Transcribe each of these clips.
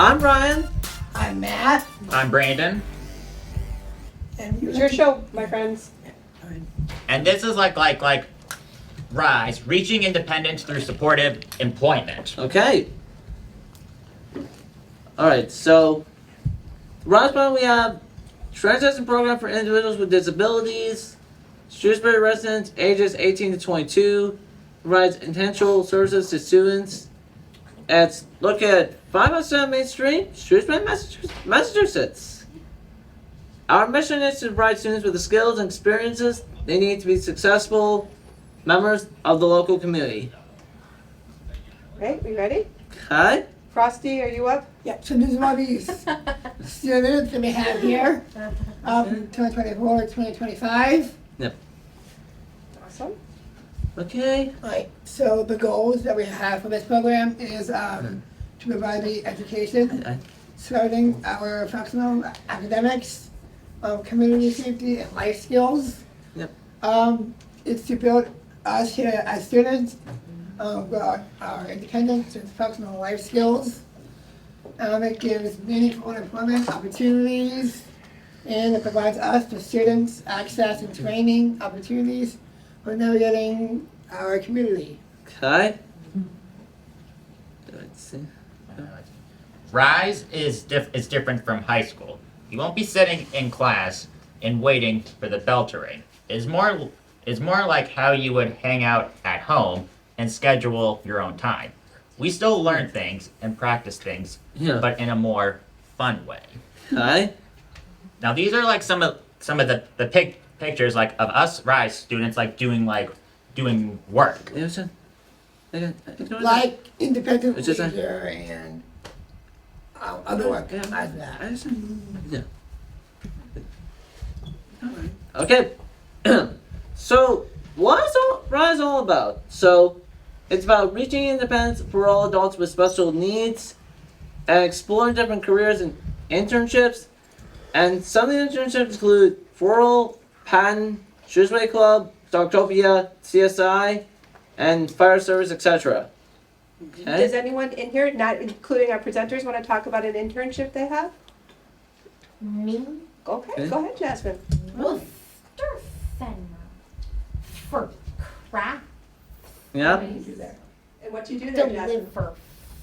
I'm Ryan. I'm Matt. I'm Brandon. And It's your show, my friends. And this is like Rise, reaching independence through supportive employment. Okay. Alright, so Rise Plan, we have transition program for individuals with disabilities, Shrewsbury residents ages 18 to 22, provides intentional services to students. It's located at 507 Main Street, Shrewsbury, Massachusetts. Our mission is to provide students with the skills and experiences they need to be successful members of the local community. Right, we ready? Okay? Frosty, are you up? yeah, so this is one of these students that we have here, 2024, 2025. Awesome. Okay. Right, so the goals that we have for this program is to provide the education, starting our functional academics, community safety and life skills. Yep. It's to build us here as students, our independence and functional life skills. It gives meaningful employment opportunities, and it provides us, the students, access and training opportunities for navigating our community. Okay. Let's see. Rise is different from high school. You won't be sitting in class and waiting for the bell to ring. It's more like how you would hang out at home and schedule your own time. We still learn things and practice things, Yeah. but in a more fun way. Okay. Now these are like some of the pictures like of us Rise students doing work. It was a- Like independent It's just a- leisure and other work Yeah. as that. Yeah. Okay. So, what is Rise all about? So, it's about reaching independence for all adults with special needs and exploring different careers and internships. And some of the internships include Floral, Patent, Shrewsbury Club, Dogtopia, CSI, and Fire Service, etc. Does anyone in here, not including our presenters, want to talk about an internship they have? Me, Okay, go ahead, Jasmine. Mr. Fenner, for craft, Yeah? What do you do there? And what do you do there, Jasmine? deliver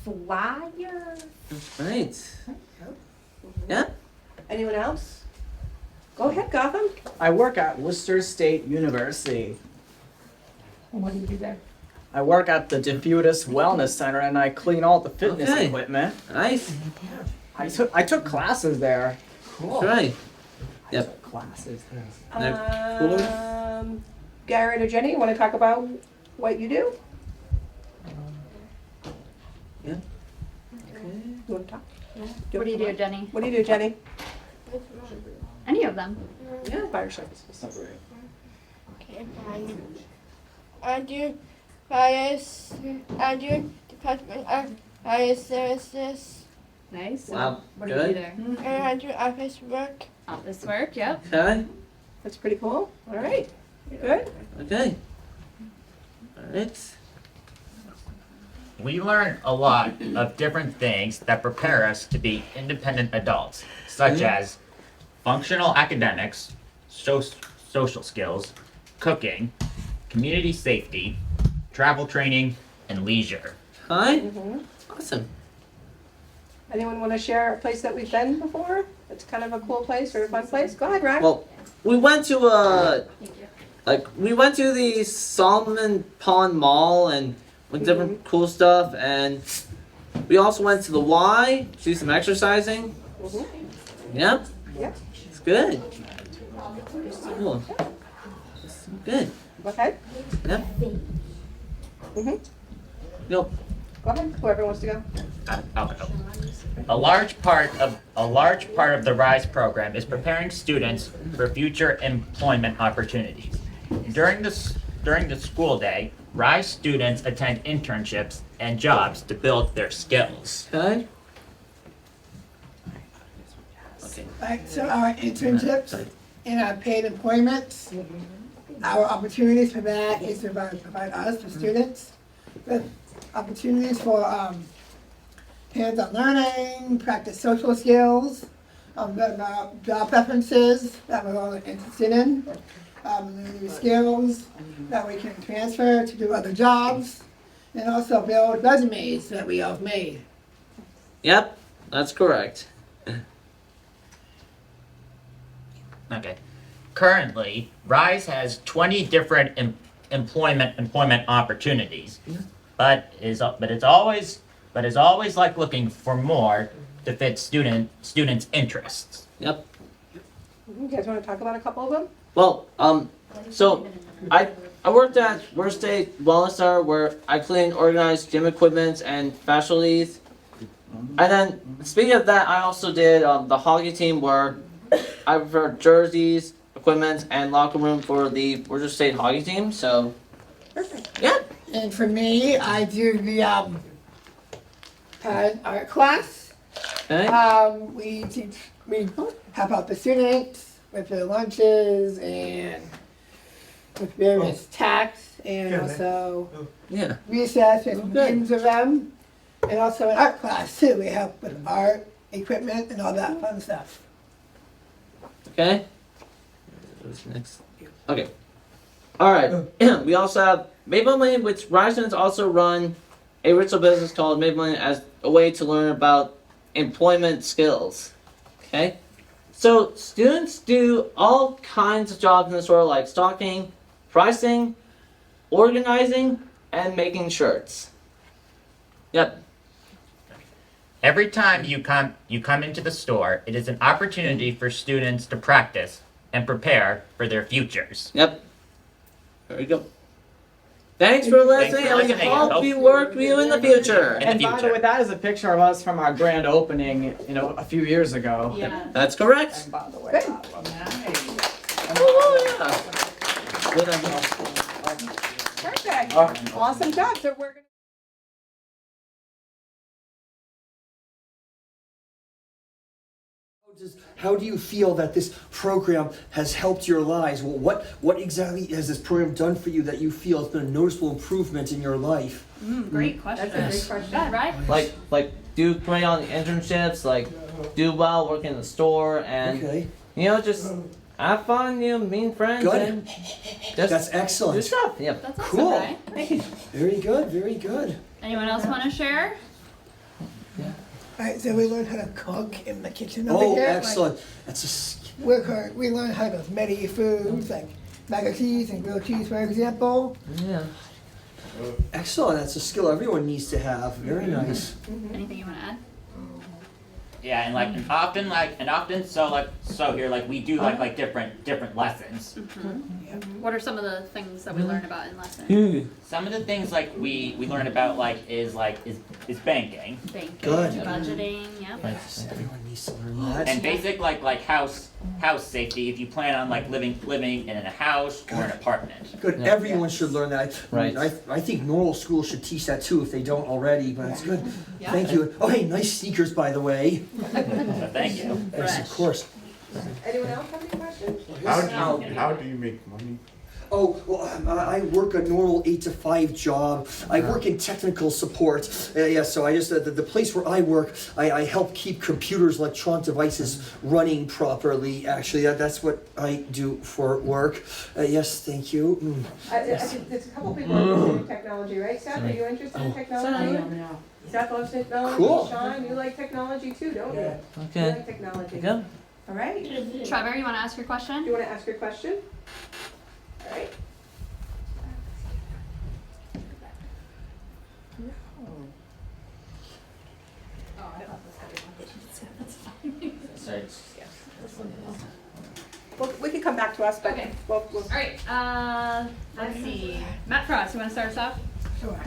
flyers. Right. Yeah? Anyone else? Go ahead, Gotham. I work at Worcester State University. And what do you do there? I work at the Diffutus Wellness Center and I clean all the fitness Okay. equipment. Nice. I took classes there. That's right. I Yep. took classes there. Garrett or Jenny, you want to talk about what you do? Yeah. You want to talk? What do you do, Jenny? What do you do, Jenny? Any of them. Yeah, fire services. Okay, I do department of fire services Nice. Wow. What do you do Good. there? and I do office work. Office work, yep. Okay. That's pretty cool. All right. Good. Okay. Alright. We learn a lot of different things that prepare us to be independent adults, such as functional academics, social skills, cooking, community safety, travel training, and leisure. Hi. Mm-hmm. Awesome. Anyone want to share a place that we've been before? It's kind of a cool place or a fun place. Go ahead, Ryan. Well, we went to the Solomon Pond Mall and with different cool stuff, and we also went to the Y to do some exercising. Mhm. Yep. Yep. It's good. Cool. It's good. Go ahead. Yep. Mhm. Nope. Go ahead. Whoever wants to go. I'll go. A large part of the Rise program is preparing students for future employment opportunities. During the school day, Rise students attend internships and jobs to build their skills. Okay. Right, so our internships and our paid employments, our opportunities for that is to provide us, the students, with opportunities for hands-on learning, practice social skills, learn about job preferences that we're all interested in, learn new skills that we can transfer to do other jobs, and also build resumes that we have made. Yep, that's correct. Okay. Currently, Rise has 20 different employment opportunities, but is always like looking for more to fit students' interests. Yep. You guys want to talk about a couple of them? Well, so I worked at Worst State Wellness Center where I cleaned, organized gym equipment and facilities. And then speaking of that, I also did the hockey team where I prepared jerseys, equipment, and locker room for the Worcester State hockey team. So Perfect. yeah. And for me, I do the art class. Okay. We help out the students with their lunches and with various tasks and also Yeah. recess and games of them. And also in art class too, we help with art, equipment, and all that fun stuff. Okay. Who's next? Okay. All right. We also have Maple Lane, which residents also run a ritual business called Maple Lane as a way to learn about employment skills. Okay. So students do all kinds of jobs in the store, like stocking, pricing, organizing, and making shirts. Yep. Every time you come into the store, it is an opportunity for students to practice and prepare for their futures. Yep. There we go. Thanks for listening, and we hope we work with you in the future. In the And by the future. way, that is a picture of us from our grand opening, a few years ago. Yeah. That's correct. And by the way, Good. Oh, yeah. Good idea. Perfect. Awesome job. So we're gonna. How do you feel that this program has helped your lives? Well, what exactly has this program done for you that you feel has been a noticeable improvement in your life? Great question. That's a great question. Good, right? Like do great on the internships, like do well working in the store, and Okay, just have fun, meet friends, Good. and just that's do excellent. stuff. Yep. That's awesome, Cool. right? Very good, very good. Anyone else want to share? Alright, so we learned how to cook in the kitchen over Oh, here. excellent. That's We learned how to make many foods like mac and cheese and grilled cheese, for example. Yeah. excellent. That's a skill everyone needs to have. Very nice. Anything you want to add? Yeah, and often so here we do like different lessons. What are some of the things that we learn about in lessons? Some of the things we learn about is banking Banking, Good. budgeting, yep. Everyone needs to learn that. and basic like house safety if you plan on living in a house or an apartment. Good. Yeah. Everyone should learn that. Right. I think normal schools should teach that too if they don't already. But it's good. Yeah. Thank you. Oh, hey, nice sneakers, by the way. So thank you. Yes, of course. Anyone else have any questions? How do you make money? Oh, well, I work a normal 8 to 5 job. I work in technical support. Yeah, so I just, the place where I work, I help keep computers, electronic devices running properly. Actually, that's what I do for work. Yes, thank you. There's a couple people interested in technology, right? Seth, are you interested in technology? Seth loves technology. Cool. Sean, you like technology too, don't you? You Okay. like technology. Go. All right. Trevor, you want to ask your Do question? you want to ask your question? All right. Sorry. Well, we can come back to us, but Okay. we'll All right. Let's see. Matt Frost, you want to start us off? Sure.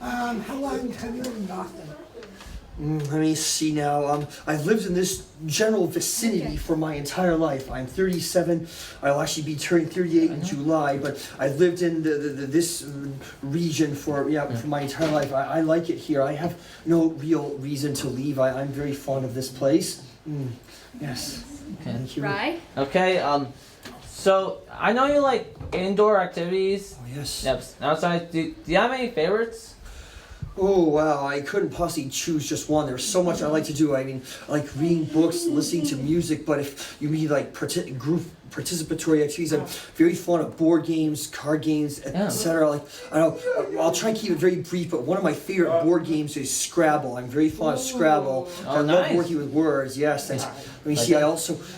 How long have you lived in Boston? Let me see now. I've lived in this general vicinity for my entire life. I'm 37. I'll actually be turning 38 in July. But I've lived in this region for my entire life. I like it here. I have no real reason to leave. I'm very fond of this place. Yes. Okay. Thank you. Rye? Okay. So I know you like indoor activities. Oh, yes. Yep. Outside, do you have any favorites? Oh wow, I couldn't possibly choose just one. There's so much I like to do. I mean, I like reading books, listening to music, but if you mean like group participatory activities, I'm very fond of board games, card games, etc. Like I don't know, I'll try and keep it very brief, but one of my favorite board games is Scrabble. I'm very fond of Scrabble. I love working with words. Yes, let me see.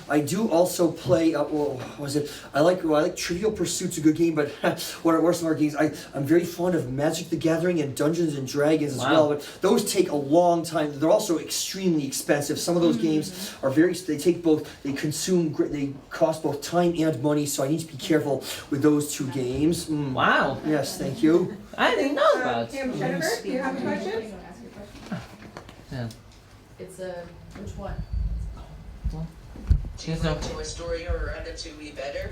I do also play. What was it? I like Trivial Pursuit's a good game, but what are some other games? I'm very fond of Magic the Gathering and Dungeons and Dragons as well. But those take a long time. They're also extremely expensive. Some of those games are they cost both time and money. So I need to be careful with those two games. Wow. Yes, thank you. I didn't know about Jennifer, do you have a question? Yeah. It's which one? Do you like Toy Story or Ratatouille better?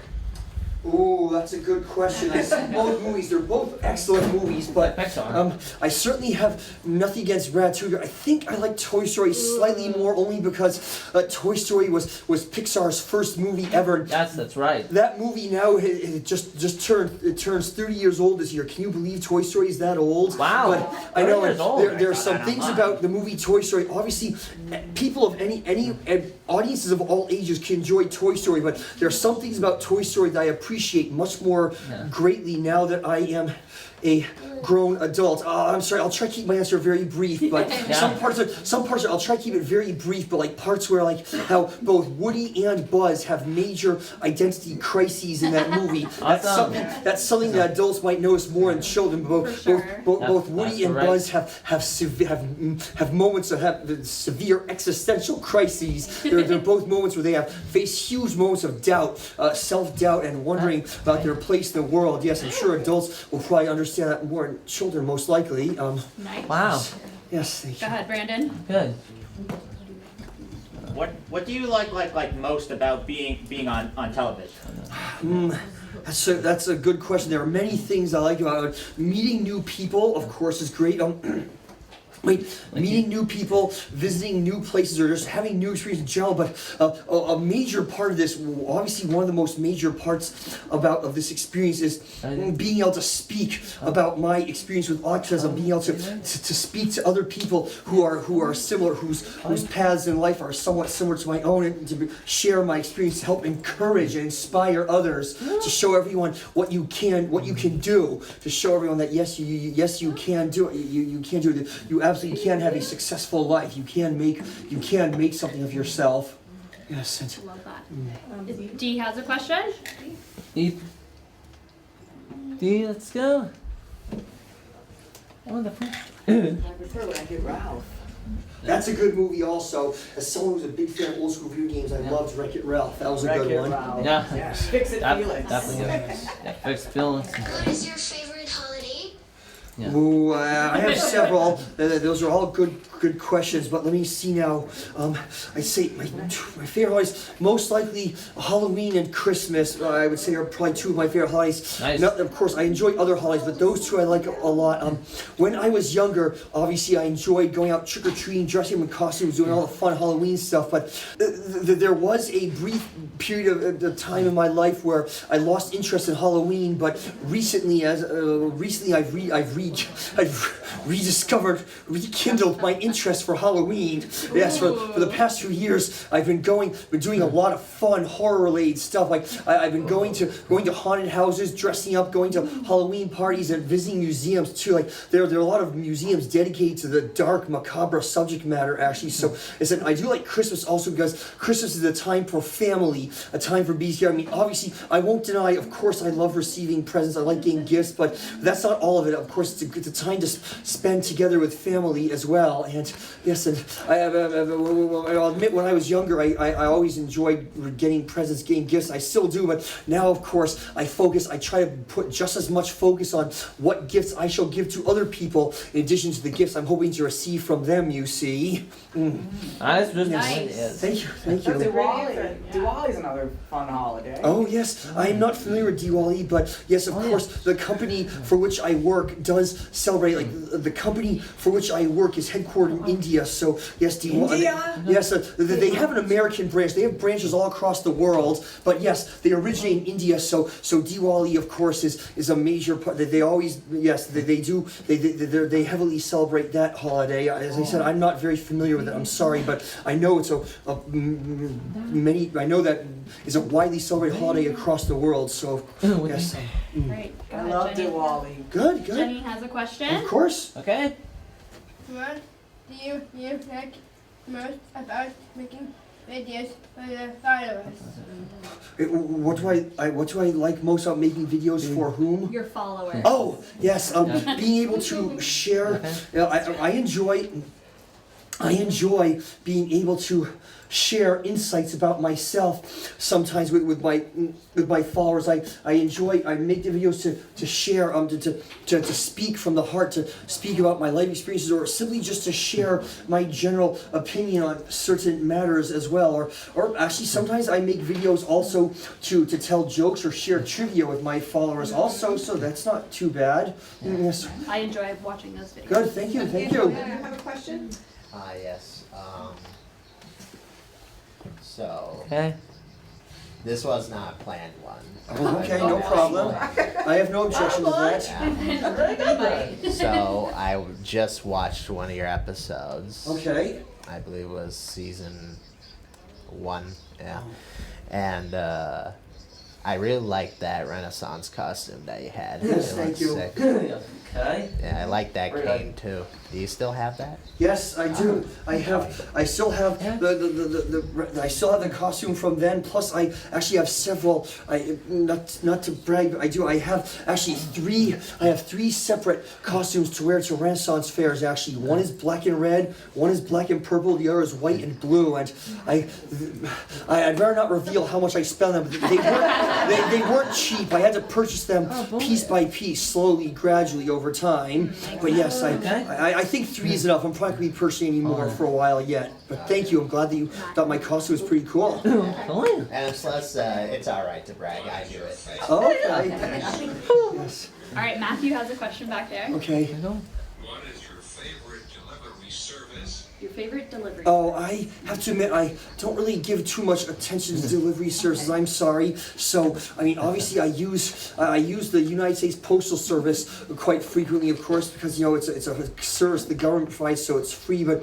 Ooh, that's a good question. I see both movies. They're both excellent movies, but I certainly have nothing against Ratatouille. I think I like Toy Story slightly more, only because Toy Story was Pixar's first movie ever. That's right. That movie now it turns 30 years old this year. Can you believe Toy Story is that old? Wow. But I know there are some things about the movie Toy Story. Obviously, people of any audiences of all ages can enjoy Toy Story, but there are some things about Toy Story that I appreciate much more greatly now that I am a grown adult. I'm sorry, I'll try to keep my answer very brief, but some parts I'll try to keep it very brief, but like parts where like how both Woody and Buzz have major identity crises in that movie. That's something that adults might notice more than children. Both Woody and Buzz have moments that have severe existential crises. They're both moments where they face huge moments of doubt, self-doubt, and wondering about their place in the world. Yes, I'm sure adults will probably understand that more than children, most likely. Nice. Wow. Yes, thank you. Go ahead, Brandon. Good. What do you like most about being on television? That's a good question. There are many things I like about it. Meeting new people, of course, is great. Meeting new people, visiting new places, or just having new experiences in general. But a major part of this, obviously one of the most major parts of this experience is being able to speak about my experience with autism, being able to speak to other people who are similar, whose paths in life are somewhat similar to my own, and to share my experience, to help encourage and inspire others, to show everyone what you can do, to show everyone that yes you can do it. You can do it. You absolutely can have a successful life. You can make something of yourself. Yes. Love that. Dee has a question. Dee, let's go. Wonderful. I prefer Wreck-It Ralph. That's a good movie also. As someone who's a big fan of old school video games, I loved Wreck-It Ralph. That was a good one. Ralph. Yeah. Fix It Felix. Definitely good. Yeah, Fix It Felix. What is your favorite holiday? Yeah. Ooh, I have several. Those are all good questions, but let me see now. I'd say my favorite holidays, most likely Halloween and Christmas, I would say are probably two of my favorite holidays. Nice. Now, of course, I enjoy other holidays, but those two I like a lot. When I was younger, obviously I enjoyed going out trick-or-treating, dressing in costumes, doing all the fun Halloween stuff, but there was a brief period of time in my life where I lost interest in Halloween, but recently I've rekindled my interest for Halloween. Yes, for the past few years, I've been doing a lot of fun horror-related stuff. Like I've been going to haunted houses, dressing up, going to Halloween parties, and visiting museums too. Like there are a lot of museums dedicated to the dark, macabre subject matter. Actually, so I do like Christmas also because Christmas is a time for family, a time for being here. I mean, obviously, I won't deny. Of course, I love receiving presents. I like getting gifts, but that's not all of it. Of course, it's a time to spend together with family as well. And yes, and I'll admit when I was younger, I always enjoyed getting presents, getting gifts. I still do, but now, of course, I try to put just as much focus on what gifts I shall give to other people in addition to the gifts I'm hoping to receive from them, you see. That's really Nice. Thank you. Diwali is another fun holiday. Oh yes, I am not familiar with Diwali, but yes, of course, the company for which I work does celebrate. Like the company for which I work is headquartered headquartered in India. So yes, Diwali. Yes, they have an American branch. They have branches all across the world. But yes, they originate in India. So Diwali, of course, is a major part. They always they do. They heavily celebrate that holiday. As I said, I'm not very familiar with it. I'm sorry, but I know it's I know that it's a widely celebrated holiday across the world. So yes. Great. Go I ahead, love Jenny. Diwali. Good. Jenny has a question. Of course. Okay. What do you like most about making videos for the followers? What do I like most about making videos for whom? Your followers. Oh yes, being able to share. I enjoy being able to share insights about myself sometimes with my followers. I make the videos to share to speak from the heart, to speak about my life experiences, or simply just to share my general opinion on certain matters as well, or actually sometimes I make videos also to tell jokes or share trivia with my followers also, so that's not too bad. Yes. I enjoy watching those videos. Good, thank you. You have a question? Yes. So, Okay. this was not a planned one. Oh, okay, no problem. I have no objection to that. Yeah. So, I just watched one of your episodes. Okay. I believe it was season 1. Yeah. And I really liked that Renaissance costume that you had. Yes, It thank looked you. sick. Okay. Yeah, I like that Very cane too. Do you still have that? Yes, I do. I still have I still have the costume from then. Plus, I actually have several. Not to brag, but I have actually three separate costumes to wear to Renaissance fairs. Actually, one is black and red, one is black and purple, the other is white and blue. And I'd rather not reveal how much I spent on them. But they weren't cheap. I had to purchase them piece by piece, slowly, gradually over time. But yes, I think 3 is enough. I'm probably not going to be purchasing any more for a while yet. But thank you. I'm glad that you thought my costume was pretty cool. And plus, it's alright to brag. I do it. Okay. Yes. All right, Matthew has a question back there. Okay. What is your favorite delivery service? Your favorite delivery. Oh, I have to admit, I don't really give too much attention to delivery services. I'm sorry. So, I mean, obviously, I use the United States Postal Service quite frequently, of course, because it's a service the government provides, so it's free. But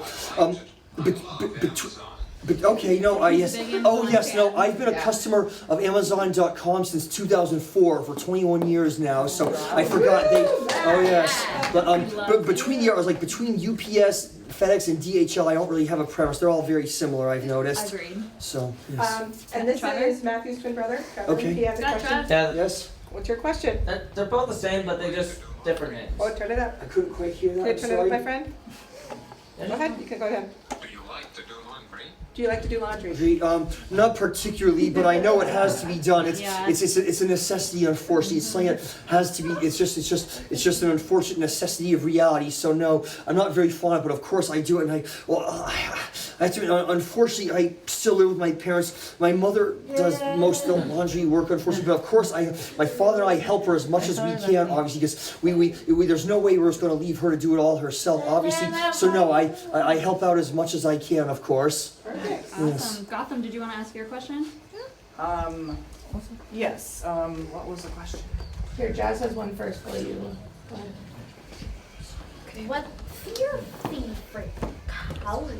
okay, no, yes. Oh, yes, no, I've been a customer of Amazon.com since 2004 for 21 years now. So I forgot they. Oh yes, but between the hours, like between UPS, FedEx, and DHL, I don't really have a preference. They're all very similar, I've noticed. Agreed. So yes. And this Trevor? is Matthew's twin brother. Trevor. Okay. He has a Got question. Trev. Yes. What's your question? They're both the same, but they just different names. Oh, turn it up. I couldn't quite hear that. Okay, I'm turn it up, sorry. my friend. Go ahead. You can go ahead. Do you like to do laundry? Do you like to do laundry? Not particularly, but I know it has to be done. It's Yeah. it's a necessity, unfortunately. It's something that has to be. It's just an unfortunate necessity of reality. So no, I'm not very fond of it. But of course, I do it. And I have to. Unfortunately, I still live with my parents. My mother does most of the laundry work, unfortunately. But of course, my father and I help her as much as we can, obviously, because we there's no way we're just going to leave her to do it all herself, obviously. So no, I help out as much as I can, of course. Perfect. Awesome. Yes. Gotham, did you want to ask your question? Yes. What was the question? Here, Jazz has one first for you. Go ahead. What's your favorite color?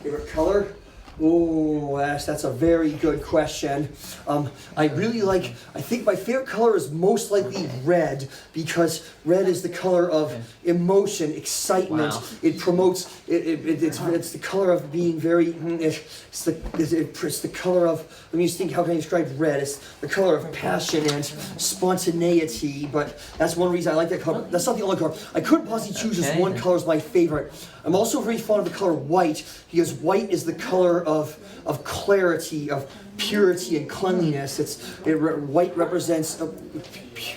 Favorite color? Oh, that's a very good question. I think my favorite color is most likely red, because red is the color of emotion, excitement. Wow. It promotes, it's the color of being very, it's the color of, let me just think, how can I describe red? It's the color of passion and spontaneity, but that's one reason I like that color. That's not the only color. I couldn't possibly choose just one color as my favorite. I'm also very fond of the color white, because white is the color of clarity, of purity and cleanliness. White represents.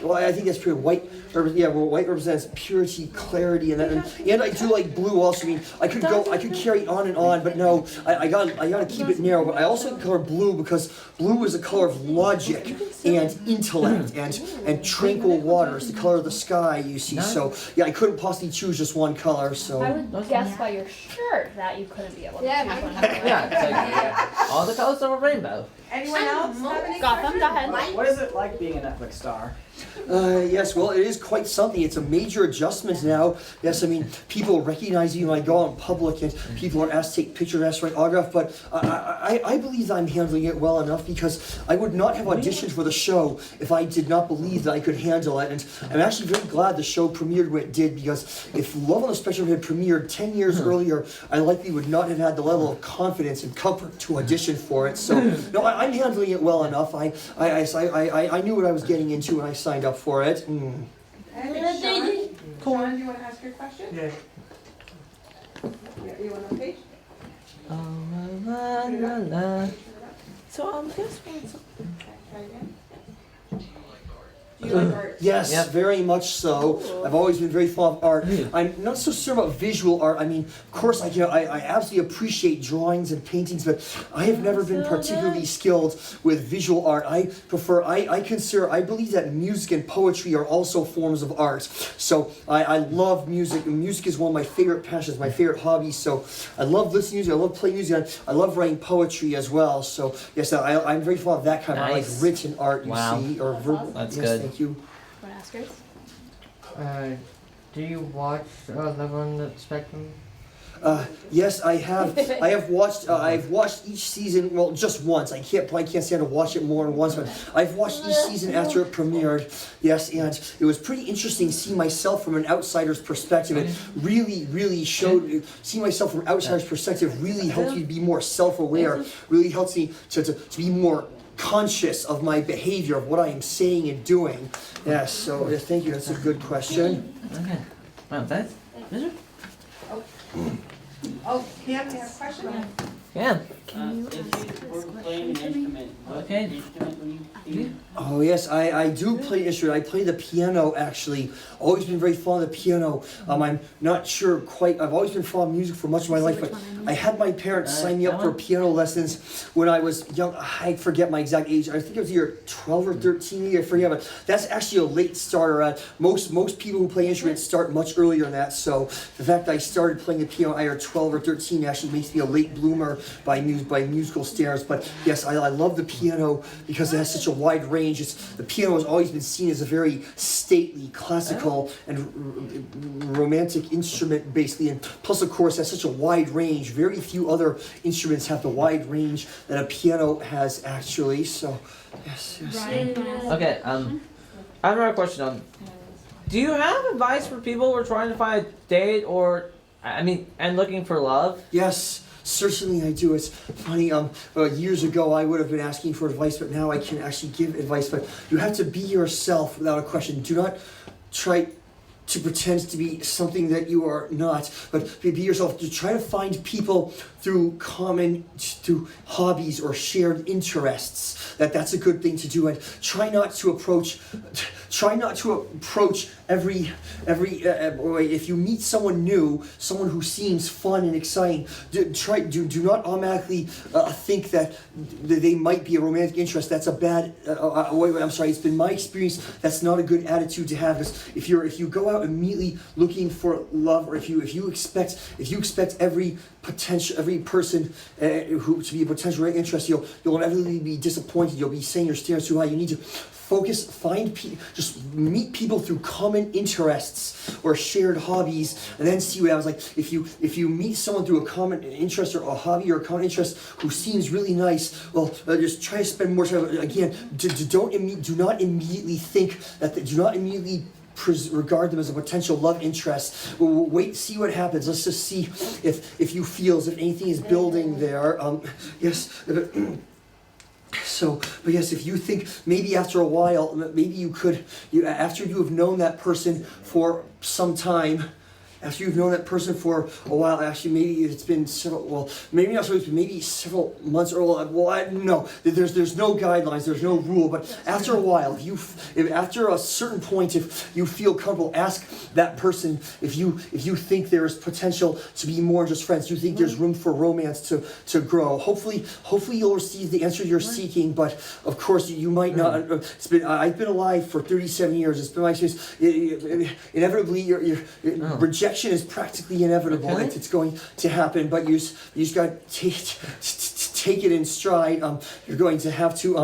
Well, I think that's pure. White represents purity, clarity, and I do like blue also. I mean, I could carry on and on, but no, I gotta keep it narrow. But I also like the color blue because blue is the color of logic and intellect and tranquil waters, the color of the sky. You see, so yeah, I couldn't possibly choose just one color. So I would guess by your shirt that you couldn't be able to Yeah, choose one. Yeah, it's like all the colors of a rainbow. Anyone else have any Gotham, go ahead. What is it like being a Netflix star? Yes, well, it is quite something. It's a major adjustment now. Yes, I mean, people recognize you when I go out in public and people are asked to take pictures, asked to write autograph, but I believe I'm handling it well enough because I would not have auditioned for the show if I did not believe that I could handle it. And I'm actually very glad the show premiered when it did because if Love on the Spectrum had premiered 10 years earlier, I likely would not have had the level of confidence and comfort to audition for it. So, no, I'm handling it well enough. I knew what I was getting into when I signed up for it. And Sean, Sean, do you want to ask your question? Yeah. You want a page? La, la, la. So guess what? Try again. Do you like art? Yes, Yep. very much so. I've always been very fond of art. I'm not so sure about visual art. I mean, of course, I absolutely appreciate drawings and paintings, but I have never been particularly skilled with visual art. I believe that music and poetry are also forms of art. So I love music. Music is one of my favorite passions, my favorite hobbies. So I love listening to music. I love playing music. I love writing poetry as well. So yes, I'm very fond of that kind of art, like written art. You see, or verbal. That's yes, good. Thank you. Want to ask yours? Do you watch Love on the Spectrum? Yes, I have. I have watched. I've watched each season. Well, just once. I can't say to watch it more than once, but I've watched each season after it premiered. Yes, and it was pretty interesting seeing myself from an outsider's perspective. It really showed. Seeing myself from an outsider's perspective really helped me to be more self-aware. Really helps me to be more conscious of my behavior, of what I am saying and doing. Yes. So thank you. That's a good question. Okay. Well, that's. Oh, Pam, you have a question? Yeah. Playing an instrument. Okay. Instrument were you Oh yes, I do play an instrument. I play the piano actually. Always been very fond of the piano. I'm not sure quite. I've always been fond of music for much of my life, but I had my parents sign me up for piano lessons when I was young. I forget my exact age. I think it was either 12 or 13. I forget, but that's actually a late starter. Most people who play instruments start much earlier than that. So the fact that I started playing the piano at either 12 or 13 actually makes me a late bloomer by musical standards. But yes, I love the piano because it has such a wide range. The piano has always been seen as a very stately, classical, and romantic instrument, basically. And plus, of course, it has such a wide range. Very few other instruments have the wide range that a piano has, actually. So, yes. Okay. I have another question. Do you have advice for people who are trying to find a date and looking for love? Yes. Certainly I do. It's funny, years ago I would have been asking for advice, but now I can actually give advice. But you have to be yourself without a question. Do not try to pretend to be something that you are not, but be yourself. To try to find people through hobbies or shared interests. That's a good thing to do. And try not to approach every if you meet someone new, someone who seems fun and exciting, do not automatically think that they might be a romantic interest. That's a bad. I'm sorry. It's been my experience. That's not a good attitude to have. Because if you go out immediately looking for love, or if you expect every person who to be a potential romantic interest, you'll inevitably be disappointed. You'll be saying your standards too high. You need to focus, just meet people through common interests or shared hobbies, and then see what happens. Like if you meet someone through a common interest or a hobby or a common interest who seems really nice, well, just try to spend more time. Again, do not immediately regard them as a potential love interest. Wait, see what happens. Let's just see if you feel as if anything is building there. Yes. So, but yes, if you think maybe after a while, maybe after you have known that person for some time, after you've known that person for a while, actually maybe it's been several, well, maybe not so, it's been maybe several months or, well, I don't know. There's no guidelines, there's no rule, but after a while, if after a certain point, if you feel comfortable, ask that person if you think there is potential to be more than just friends. Do you think there's room for romance to grow? Hopefully you'll receive the answer you're seeking, but of course you might not. I've been alive for 37 years. It's been my experience. Inevitably, your rejection is practically inevitable. Okay. It's going to happen, but you just got to take it in stride. You're going to have to.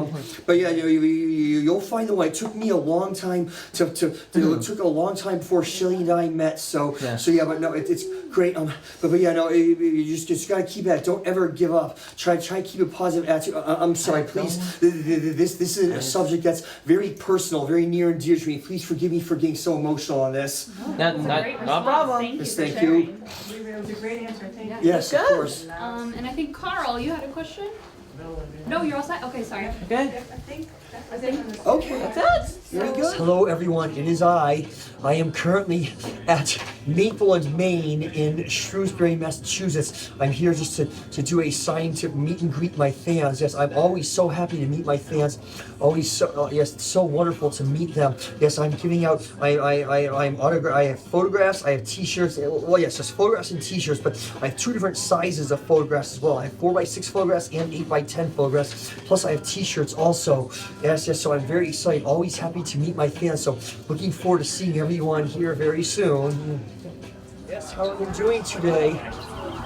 But yeah, you'll find the one. It took me a long time it took a long time before Shelly and I met. So yeah, but no, it's great. But yeah, no, you just gotta keep at it. Don't ever give up. Try to keep a positive attitude. I'm sorry, please. This is a subject that's very personal, very near and dear to me. Please forgive me for getting so emotional on this. No problem. Thank you. It was a great answer, thank you. Yes, of course. And I think Carl, you had a question? No, you're all set? Okay, sorry. Okay. I think. Okay, That's it. very good. Hello, everyone. It is I. I am currently at Maple and Main in Shrewsbury, Massachusetts. I'm here just to do a sign to meet and greet my fans. Yes, I'm always so happy to meet my fans. Always so yes, it's so wonderful to meet them. Yes, I'm giving out. I'm autograph. I have photographs. I have T-shirts. Well, yes, just photographs and T-shirts. But I have 2 different sizes of photographs as well. I have 4x6 photographs and 8x10 photographs. Plus, I have T-shirts also. Yes. So I'm very excited. Always happy to meet my fans. So looking forward to seeing everyone here very soon. Yes, how are you doing today?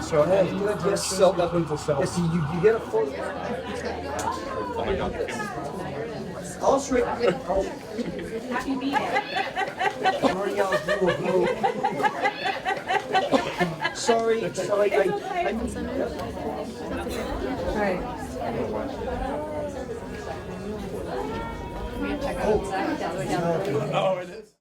So good. Yes, so yes, you get a photograph. I'll straight. Happy meeting. Sorry. Check out that. Oh, it is.